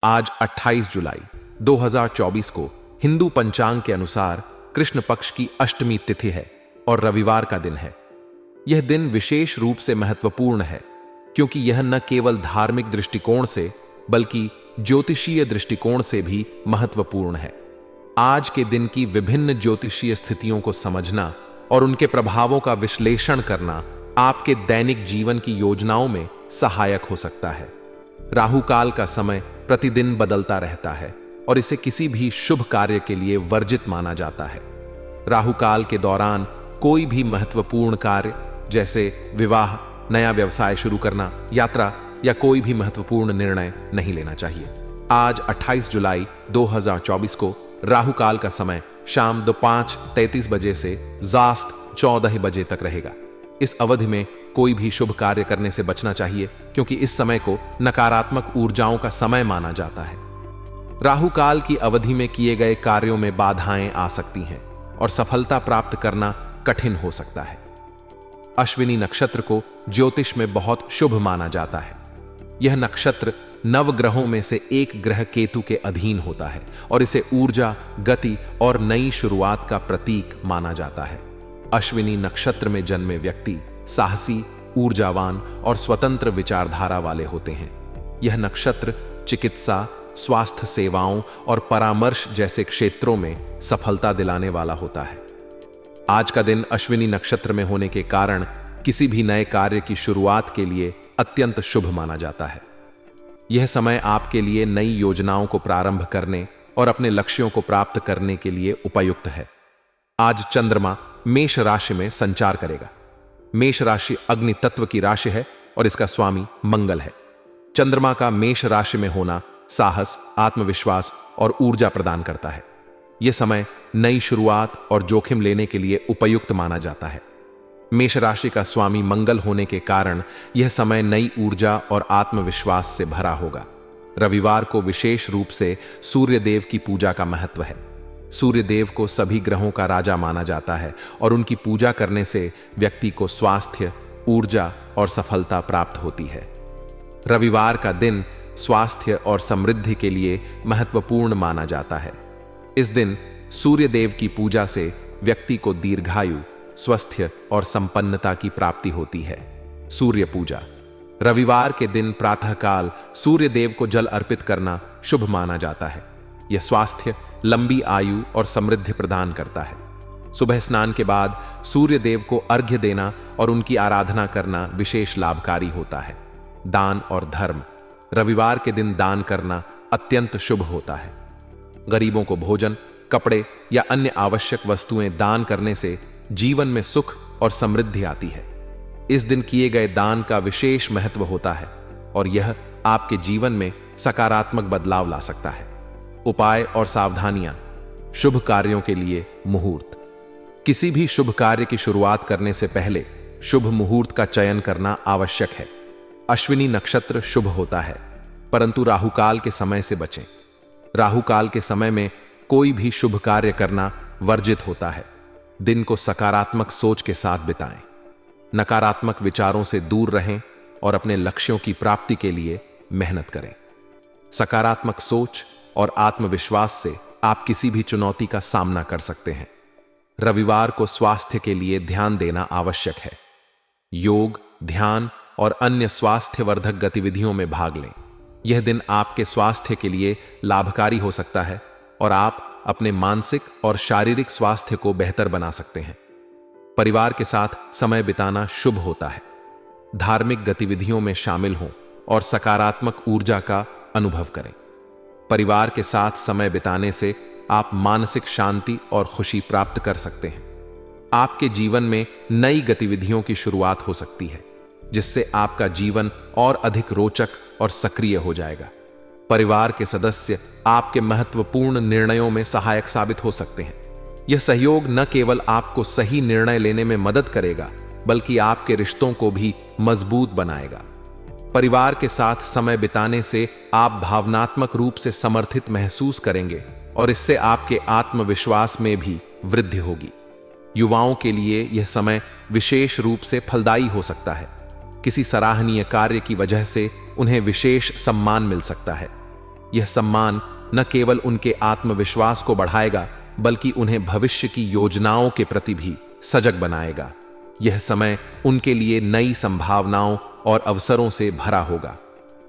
आज 28 जुलाई 2024 को हिंदू पंचांग के अनुसार कृष्ण पक्ष की अष्टमी तिथि है और रविवार का दिन है। यह दिन विशेष रूप से महत्वपूर्ण है क्योंकि यह न केवल धार्मिक दृष्टिकोण से बल्कि ज्योतिषीय दृष्टिकोण से भी महत्वपूर्ण है। आज के दिन की विभिन्न ज्योतिषीय स्थितियों को समझना और उनके प्रभावों का विश्लेषण करना आपके दैनिक जीवन की योजनाओं में सहायक हो सकता है। राहु काल का समय प्रतिदिन बदलता रहता है और इसे किसी भी शुभ कार्य के लिए वर्जित माना जाता है। राहु काल के दौरान कोई भी महत्वपूर्ण कार्य जैसे विवाह, नया व्यवसाय शुरू करना, यात्रा या कोई भी महत्वपूर्ण निर्णय नहीं लेना चाहिए। आज 28 जुलाई 2024 को राहु काल का समय शाम 5:33 बजे से ज़ास्त 14 बजे तक रहेगा। इस अवधि में कोई भी शुभ कार्य करने से बचना चाहिए क्योंकि इस समय को नकारात्मक ऊर्जाओं का समय माना जाता है। राहु काल की अवधि में किए गए कार्यों में बाधाएं आ सकती हैं और सफलता प्राप्त करना कठिन हो सकता है। अश्विनी नक्षत्र को ज्योतिष में बहुत शुभ माना जाता है। यह नक्षत्र नवग्रहों में से एक ग्रह केतु के अधीन होता है और इसे ऊर्जा, गति और नई शुरुआत का प्रतीक माना जाता है। अश्विनी नक्षत्र में जन्मे व्यक्ति साहसी, ऊर्जावान और स्वतंत्र विचारधारा वाले होते हैं। यह नक्षत्र चिकित्सा, स्वास्थ्य सेवाओं और परामर्श जैसे क्षेत्रों में सफलता दिलाने वाला होता है। आज का दिन अश्विनी नक्षत्र में होने के कारण किसी भी नए कार्य की शुरुआत के लिए अत्यंत शुभ माना जाता है। यह समय आपके लिए नई योजनाओं को प्रारंभ करने और अपने लक्ष्यों को प्राप्त करने के लिए उपयुक्त है। आज चंद्रमा मेष राशि में संचार करेगा। मेष राशि अग्नि तत्व की राशि है और इसका स्वामी मंगल है। चंद्रमा का मेष राशि में होना साहस, आत्मविश्वास और ऊर्जा प्रदान करता है। यह समय नई शुरुआत और जोखिम लेने के लिए उपयुक्त माना जाता है। मेष राशि का स्वामी मंगल होने के कारण यह समय नई ऊर्जा और आत्मविश्वास से भरा होगा। रविवार को विशेष रूप से सूर्य देव की पूजा का महत्व है। सूर्य देव को सभी ग्रहों का राजा माना जाता है और उनकी पूजा करने से व्यक्ति को स्वास्थ्य, ऊर्जा और सफलता प्राप्त होती है। रविवार का दिन स्वास्थ्य और समृद्धि के लिए महत्वपूर्ण माना जाता है। इस दिन सूर्य देव की पूजा से व्यक्ति को दीर्घायु, स्वास्थ्य और संपन्नता की प्राप्ति होती है। सूर्य पूजा रविवार के दिन प्रातःकाल सूर्य देव को जल अर्पित करना शुभ माना जाता है। यह स्वास्थ्य, लंबी आयु और समृद्धि प्रदान करता है। सुबह स्नान के बाद सूर्य देव को अर्घ्य देना और उनकी आराधना करना विशेष लाभकारी होता है। दान और धर्म रविवार के दिन दान करना अत्यंत शुभ होता है। गरीबों को भोजन, कपड़े या अन्य आवश्यक वस्तुएं दान करने से जीवन में सुख और समृद्धि आती है। इस दिन किए गए दान का विशेष महत्व होता है और यह आपके जीवन में सकारात्मक बदलाव ला सकता है। उपाय और सावधानियां शुभ कार्यों के लिए मुहूर्त। किसी भी शुभ कार्य की शुरुआत करने से पहले शुभ मुहूर्त का चयन करना आवश्यक है। अश्विनी नक्षत्र शुभ होता है परंतु राहुकाल के समय से बचें। राहुकाल के समय में कोई भी शुभ कार्य करना वर्जित होता है। दिन को सकारात्मक सोच के साथ बिताएं। नकारात्मक विचारों से दूर रहें और अपने लक्ष्यों की प्राप्ति के लिए मेहनत करें। सकारात्मक सोच और आत्मविश्वास से आप किसी भी चुनौती का सामना कर सकते हैं। रविवार को स्वास्थ्य के लिए ध्यान देना आवश्यक है। योग, ध्यान और अन्य स्वास्थ्यवर्धक गतिविधियों में भाग लें। यह दिन आपके स्वास्थ्य के लिए लाभकारी हो सकता है और आप अपने मानसिक और शारीरिक स्वास्थ्य को बेहतर बना सकते हैं। परिवार के साथ समय बिताना शुभ होता है। धार्मिक गतिविधियों में शामिल हों और सकारात्मक ऊर्जा का अनुभव करें। परिवार के साथ समय बिताने से आप मानसिक शांति और खुशी प्राप्त कर सकते हैं। आपके जीवन में नई गतिविधियों की शुरुआत हो सकती है जिससे आपका जीवन और अधिक रोचक और सक्रिय हो जाएगा। परिवार के सदस्य आपके महत्वपूर्ण निर्णयों में सहायक साबित हो सकते हैं। यह सहयोग न केवल आपको सही निर्णय लेने में मदद करेगा बल्कि आपके रिश्तों को भी मजबूत बनाएगा। परिवार के साथ समय बिताने से आप भावनात्मक रूप से समर्थित महसूस करेंगे और इससे आपके आत्मविश्वास में भी वृद्धि होगी। युवाओं के लिए यह समय विशेष रूप से फलदायी हो सकता है। किसी सराहनीय कार्य की वजह से उन्हें विशेष सम्मान मिल सकता है। यह सम्मान न केवल उनके आत्मविश्वास को बढ़ाएगा बल्कि उन्हें भविष्य की योजनाओं के प्रति भी सजग बनाएगा। यह समय उनके लिए नई संभावनाओं और अवसरों से भरा होगा।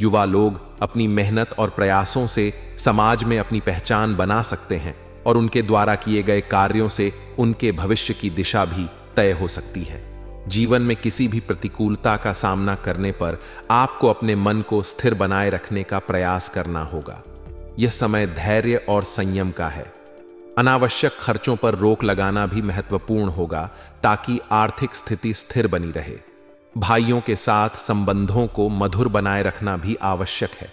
युवा लोग अपनी मेहनत और प्रयासों से समाज में अपनी पहचान बना सकते हैं और उनके द्वारा किए गए कार्यों से उनके भविष्य की दिशा भी तय हो सकती है। जीवन में किसी भी प्रतिकूलता का सामना करने पर आपको अपने मन को स्थिर बनाए रखने का प्रयास करना होगा। यह समय धैर्य और संयम का है। अनावश्यक खर्चों पर रोक लगाना भी महत्वपूर्ण होगा ताकि आर्थिक स्थिति स्थिर बनी रहे। भाइयों के साथ संबंधों को मधुर बनाए रखना भी आवश्यक है,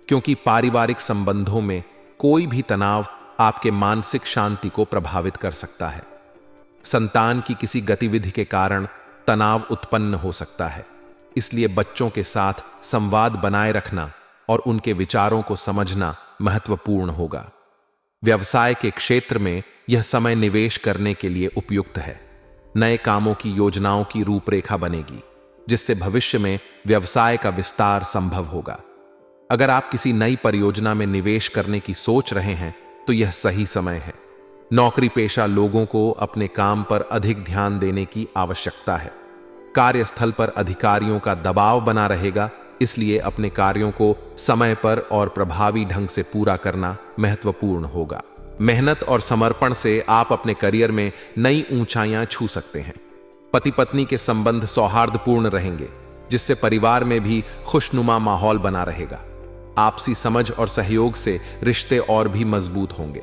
क्योंकि पारिवारिक संबंधों में कोई भी तनाव आपके मानसिक शांति को प्रभावित कर सकता है। संतान की किसी गतिविधि के कारण तनाव उत्पन्न हो सकता है, इसलिए बच्चों के साथ संवाद बनाए रखना और उनके विचारों को समझना महत्वपूर्ण होगा। व्यवसाय के क्षेत्र में यह समय निवेश करने के लिए उपयुक्त है। नए कामों की योजनाओं की रूपरेखा बनेगी, जिससे भविष्य में व्यवसाय का विस्तार संभव होगा। अगर आप किसी नई परियोजना में निवेश करने की सोच रहे हैं तो यह सही समय है। नौकरी पेशा लोगों को अपने काम पर अधिक ध्यान देने की आवश्यकता है। कार्यस्थल पर अधिकारियों का दबाव बना रहेगा, इसलिए अपने कार्यों को समय पर और प्रभावी ढंग से पूरा करना महत्वपूर्ण होगा। मेहनत और समर्पण से आप अपने करियर में नई ऊंचाइयां छू सकते हैं। पति पत्नी के संबंध सौहार्दपूर्ण रहेंगे, जिससे परिवार में भी खुशनुमा माहौल बना रहेगा। आपसी समझ और सहयोग से रिश्ते और भी मजबूत होंगे।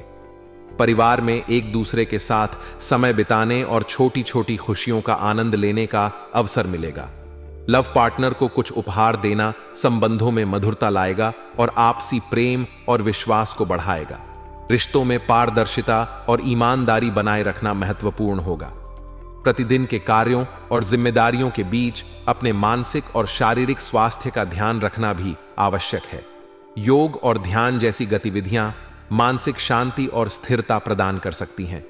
परिवार में एक दूसरे के साथ समय बिताने और छोटी छोटी खुशियों का आनंद लेने का अवसर मिलेगा। लव पार्टनर को कुछ उपहार देना संबंधों में मधुरता लाएगा और आपसी प्रेम और विश्वास को बढ़ाएगा। रिश्तों में पारदर्शिता और ईमानदारी बनाए रखना महत्वपूर्ण होगा। प्रतिदिन के कार्यों और जिम्मेदारियों के बीच अपने मानसिक और शारीरिक स्वास्थ्य का ध्यान रखना भी आवश्यक है। योग और ध्यान जैसी गतिविधियां मानसिक शांति और स्थिरता प्रदान कर सकती हैं।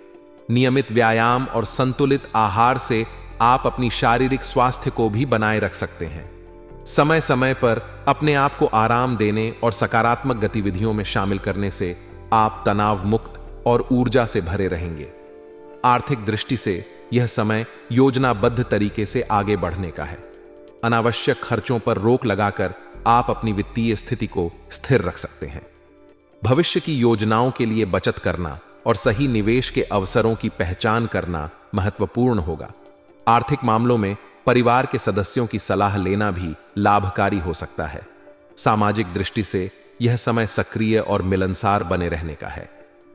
नियमित व्यायाम और संतुलित आहार से आप अपनी शारीरिक स्वास्थ्य को भी बनाए रख सकते हैं। समय समय पर अपने आप को आराम देने और सकारात्मक गतिविधियों में शामिल करने से आप तनाव मुक्त और ऊर्जा से भरे रहेंगे। आर्थिक दृष्टि से यह समय योजनाबद्ध तरीके से आगे बढ़ने का है। अनावश्यक खर्चों पर रोक लगाकर आप अपनी वित्तीय स्थिति को स्थिर रख सकते हैं। भविष्य की योजनाओं के लिए बचत करना और सही निवेश के अवसरों की पहचान करना महत्वपूर्ण होगा। आर्थिक मामलों में परिवार के सदस्यों की सलाह लेना भी लाभकारी हो सकता है। सामाजिक दृष्टि से यह समय सक्रिय और मिलनसार बने रहने का है।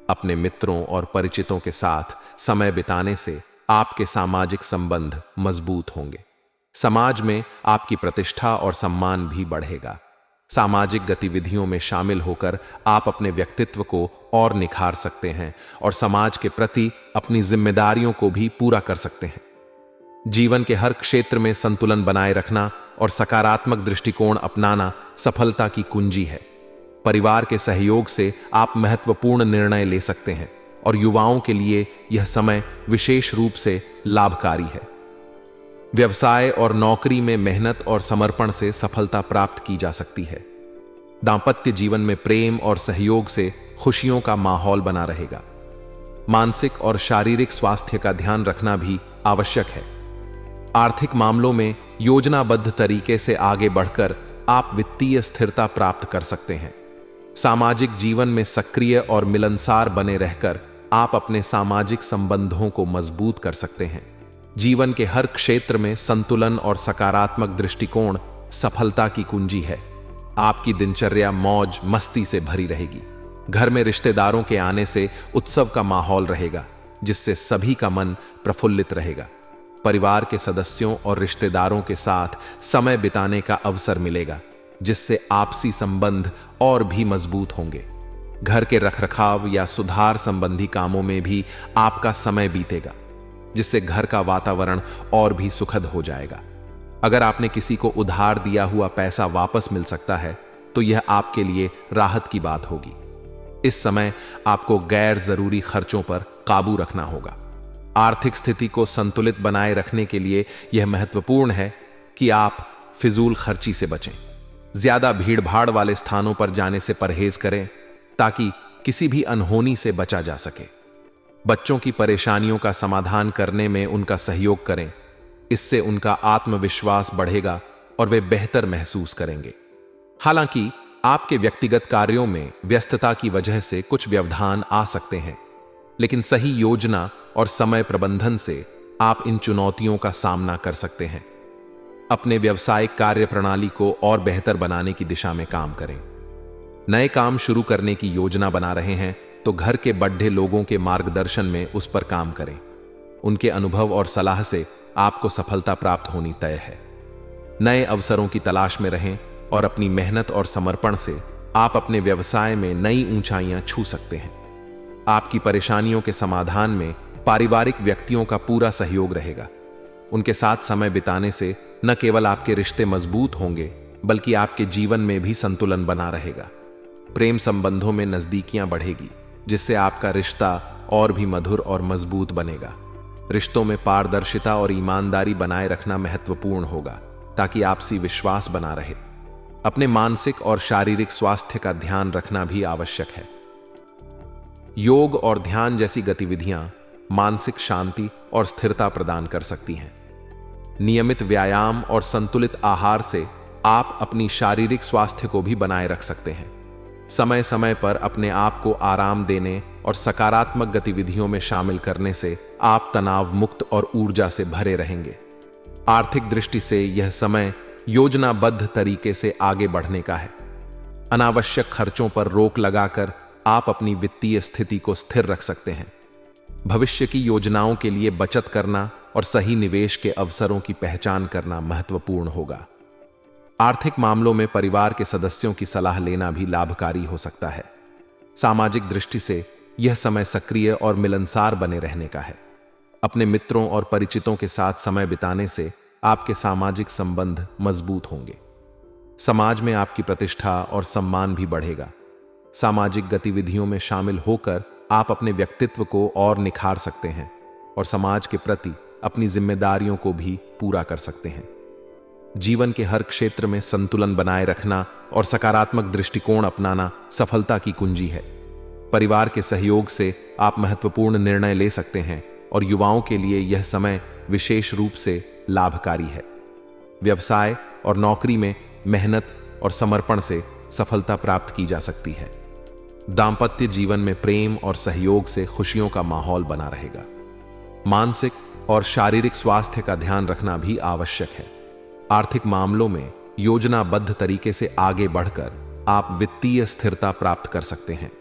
अपने मित्रों और परिचितों के साथ समय बिताने से आपके सामाजिक संबंध मजबूत होंगे। समाज में आपकी प्रतिष्ठा और सम्मान भी बढ़ेगा। सामाजिक गतिविधियों में शामिल होकर आप अपने व्यक्तित्व को और निखार सकते हैं और समाज के प्रति अपनी जिम्मेदारियों को भी पूरा कर सकते हैं। जीवन के हर क्षेत्र में संतुलन बनाए रखना और सकारात्मक दृष्टिकोण अपनाना सफलता की कुंजी है। परिवार के सहयोग से आप महत्वपूर्ण निर्णय ले सकते हैं और युवाओं के लिए यह समय विशेष रूप से लाभकारी है। व्यवसाय और नौकरी में मेहनत और समर्पण से सफलता प्राप्त की जा सकती है। दांपत्य जीवन में प्रेम और सहयोग से खुशियों का माहौल बना रहेगा। मानसिक और शारीरिक स्वास्थ्य का ध्यान रखना भी आवश्यक है। आर्थिक मामलों में योजनाबद्ध तरीके से आगे बढ़कर आप वित्तीय स्थिरता प्राप्त कर सकते हैं। सामाजिक जीवन में सक्रिय और मिलनसार बने रहकर आप अपने सामाजिक संबंधों को मजबूत कर सकते हैं। जीवन के हर क्षेत्र में संतुलन और सकारात्मक दृष्टिकोण सफलता की कुंजी है। आपकी दिनचर्या मौज मस्ती से भरी रहेगी। घर में रिश्तेदारों के आने से उत्सव का माहौल रहेगा, जिससे सभी का मन प्रफुल्लित रहेगा। परिवार के सदस्यों और रिश्तेदारों के साथ समय बिताने का अवसर मिलेगा, जिससे आपसी संबंध और भी मजबूत होंगे। घर के रखरखाव या सुधार संबंधी कामों में भी आपका समय बीतेगा, जिससे घर का वातावरण और भी सुखद हो जाएगा। अगर आपने किसी को उधार दिया हुआ पैसा वापस मिल सकता है तो यह आपके लिए राहत की बात होगी। इस समय आपको गैर जरूरी खर्चों पर काबू रखना होगा। आर्थिक स्थिति को संतुलित बनाए रखने के लिए यह महत्वपूर्ण है कि आप फिजूल खर्ची से बचें। ज्यादा भीड़-भाड़ वाले स्थानों पर जाने से परहेज करें ताकि किसी भी अनहोनी से बचा जा सके। बच्चों की परेशानियों का समाधान करने में उनका सहयोग करें, इससे उनका आत्मविश्वास बढ़ेगा और वे बेहतर महसूस करेंगे। हालांकि आपके व्यक्तिगत कार्यों में व्यस्तता की वजह से कुछ व्यवधान आ सकते हैं, लेकिन सही योजना और समय प्रबंधन से आप इन चुनौतियों का सामना कर सकते हैं। अपने व्यावसायिक कार्य प्रणाली को और बेहतर बनाने की दिशा में काम करें। नए काम शुरू करने की योजना बना रहे हैं तो घर के बड़े लोगों के मार्गदर्शन में उस पर काम करें। उनके अनुभव और सलाह से आपको सफलता प्राप्त होनी तय है। नए अवसरों की तलाश में रहें और अपनी मेहनत और समर्पण से आप अपने व्यवसाय में नई ऊंचाइयां छू सकते हैं। आपकी परेशानियों के समाधान में पारिवारिक व्यक्तियों का पूरा सहयोग रहेगा। उनके साथ समय बिताने से न केवल आपके रिश्ते मजबूत होंगे, बल्कि आपके जीवन में भी संतुलन बना रहेगा। प्रेम संबंधों में नजदीकियां बढ़ेगी, जिससे आपका रिश्ता और भी मधुर और मजबूत बनेगा। रिश्तों में पारदर्शिता और ईमानदारी बनाए रखना महत्वपूर्ण होगा ताकि आपसी विश्वास बना रहे। अपने मानसिक और शारीरिक स्वास्थ्य का ध्यान रखना भी आवश्यक है। योग और ध्यान जैसी गतिविधियां मानसिक शांति और स्थिरता प्रदान कर सकती हैं। नियमित व्यायाम और संतुलित आहार से आप अपनी शारीरिक स्वास्थ्य को भी बनाए रख सकते हैं। समय समय पर अपने आप को आराम देने और सकारात्मक गतिविधियों में शामिल करने से आप तनाव मुक्त और ऊर्जा से भरे रहेंगे। आर्थिक दृष्टि से यह समय योजनाबद्ध तरीके से आगे बढ़ने का है। अनावश्यक खर्चों पर रोक लगाकर आप अपनी वित्तीय स्थिति को स्थिर रख सकते हैं। भविष्य की योजनाओं के लिए बचत करना और सही निवेश के अवसरों की पहचान करना महत्वपूर्ण होगा। आर्थिक मामलों में परिवार के सदस्यों की सलाह लेना भी लाभकारी हो सकता है। सामाजिक दृष्टि से यह समय सक्रिय और मिलनसार बने रहने का है। अपने मित्रों और परिचितों के साथ समय बिताने से आपके सामाजिक संबंध मजबूत होंगे। समाज में आपकी प्रतिष्ठा और सम्मान भी बढ़ेगा। सामाजिक गतिविधियों में शामिल होकर आप अपने व्यक्तित्व को और निखार सकते हैं और समाज के प्रति अपनी जिम्मेदारियों को भी पूरा कर सकते हैं। जीवन के हर क्षेत्र में संतुलन बनाए रखना और सकारात्मक दृष्टिकोण अपनाना सफलता की कुंजी है। परिवार के सहयोग से आप महत्वपूर्ण निर्णय ले सकते हैं और युवाओं के लिए यह समय विशेष रूप से लाभकारी है। व्यवसाय और नौकरी में मेहनत और समर्पण से सफलता प्राप्त की जा सकती है। दांपत्य जीवन में प्रेम और सहयोग से खुशियों का माहौल बना रहेगा। मानसिक और शारीरिक स्वास्थ्य का ध्यान रखना भी आवश्यक है। आर्थिक मामलों में योजनाबद्ध तरीके से आगे बढ़कर आप वित्तीय स्थिरता प्राप्त कर सकते हैं।